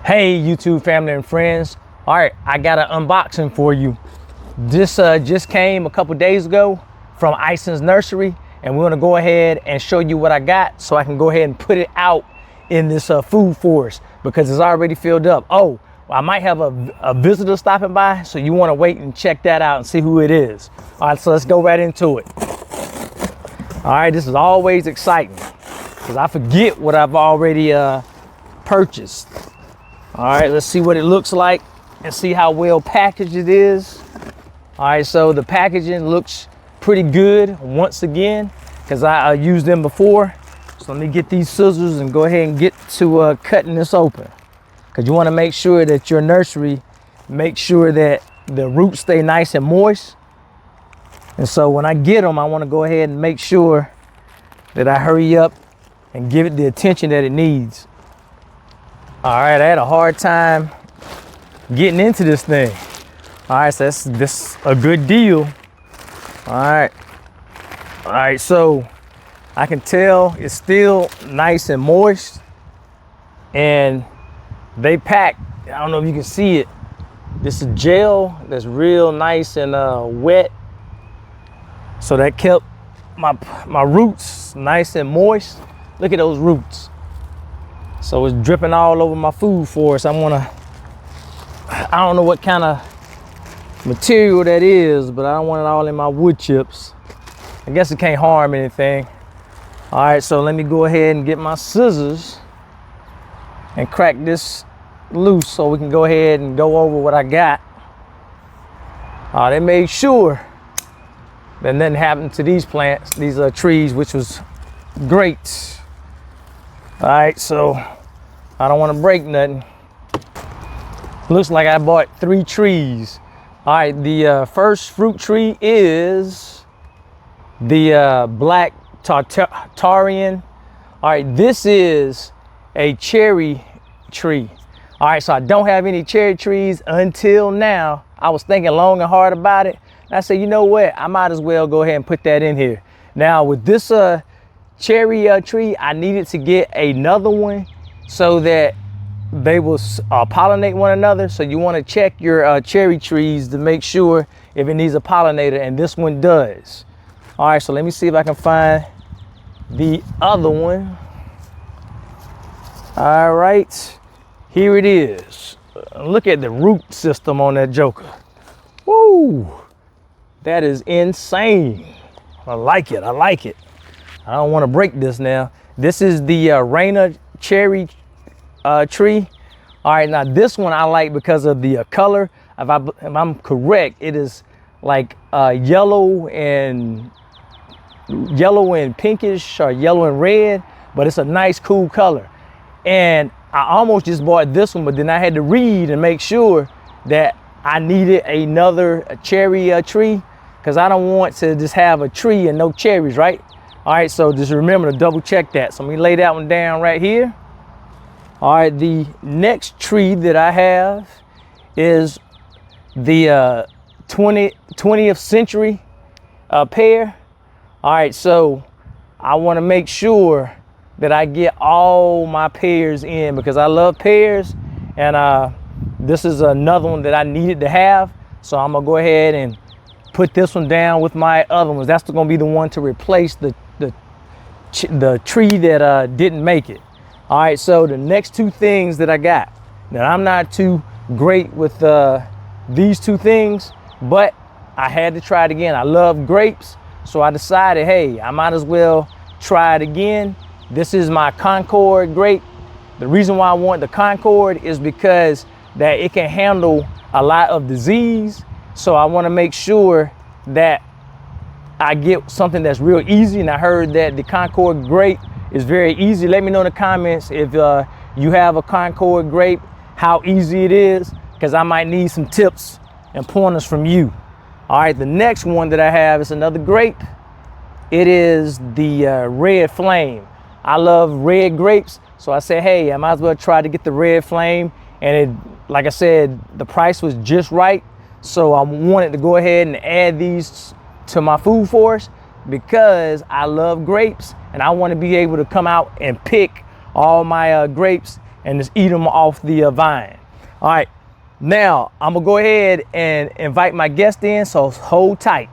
Hey YouTube family and friends. All right, I got an unboxing for you. This just came a couple days ago from Ison's Nursery, and we're gonna go ahead and show you what I got so I can go ahead and put it out in this food forest because it's already filled up. Oh, I might have a visitor stopping by, so you wanna wait and check that out and see who it is. All right, so let's go right into it. All right, this is always exciting because I forget what I've already purchased. All right, let's see what it looks like and see how well packaged it is. All right, so the packaging looks pretty good once again because I used them before. So let me get these scissors and go ahead and get to cutting this open, because you want to make sure that your nursery, make sure that the roots stay nice and moist. And so when I get them, I want to go ahead and make sure that I hurry up and give it the attention that it needs. All right, I had a hard time getting into this thing. All right, so this a good deal. All right, so I can tell it's still nice and moist, and they pack, I don't know if you can see it, this is gel that's real nice and wet, so that kept my roots nice and moist. Look at those roots. So it's dripping all over my food forest. I don't know what kind of material that is, but I don't want it all in my wood chips. I guess it can't harm anything. All right, so let me go ahead and get my scissors and crack this loose so we can go ahead and go over what I got. They made sure that nothing happened to these plants, these trees, which was great. All right, so I don't want to break nothing. Looks like I bought 3 trees. All right, the first fruit tree is the black Tartarian. All right, this is a cherry tree. All right, so I don't have any cherry trees until now. I was thinking long and hard about it, and I said, you know what? I might as well go ahead and put that in here. Now with this cherry tree, I needed to get another one so that they will pollinate one another. So you want to check your cherry trees to make sure if it needs a pollinator, and this one does. All right, so let me see if I can find the other one. All right, here it is. Look at the root system on that joker. Woo, that is insane. I like it, I like it. I don't want to break this now. This is the Raina cherry tree. All right, now this one I like because of the color. If I'm correct, it is like yellow and pinkish, or yellow and red, but it's a nice cool color. And I almost just bought this one, but then I had to read and make sure that I needed another cherry tree, because I don't want to just have a tree and no cherries, right? All right, so just remember to double check that. So let me lay that one down right here. All right, the next tree that I have is the 20th century pear. All right, so I want to make sure that I get all my pears in because I love pears, and this is another one that I needed to have. So I'm gonna go ahead and put this one down with my other ones. That's gonna be the one to replace the tree that didn't make it. All right, so the next 2 things that I got. Now, I'm not too great with these 2 things, but I had to try it again. I love grapes, so I decided, hey, I might as well try it again. This is my Concord grape. The reason why I want the Concord is because that it can handle a lot of disease. So I want to make sure that I get something that's real easy, and I heard that the Concord grape is very easy. Let me know in the comments if you have a Concord grape, how easy it is, because I might need some tips and pointers from you. All right, the next one that I have is another grape. It is the Red Flame. I love red grapes, so I said, hey, I might as well try to get the Red Flame, and it, like I said, the price was just right. So I wanted to go ahead and add these to my food forest because I love grapes, and I want to be able to come out and pick all my grapes and just eat them off the vine. All right, now I'm gonna go ahead and invite my guest in, so hold tight.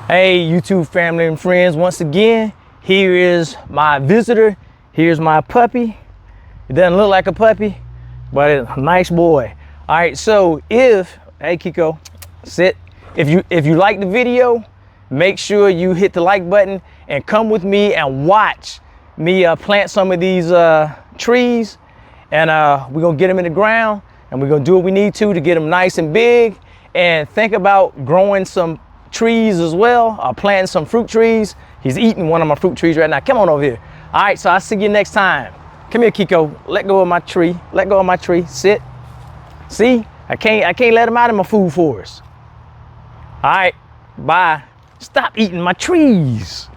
Hey, YouTube family and friends, once again, here is my visitor. Here's my puppy. It doesn't look like a puppy, but it's a nice boy. All right, so hey Kiko, sit. If you like the video, make sure you hit the like button and come with me and watch me plant some of these trees, and we're gonna get them in the ground, and we're gonna do what we need to get them nice and big, and think about growing some trees as well, planting some fruit trees. He's eating one of my fruit trees right now. Come on over here. All right, so I'll see you next time. Come here, Kiko. Let go of my tree. Let go of my tree. Sit. See, I can't let him out of my food forest. All right, bye. Stop eating my trees.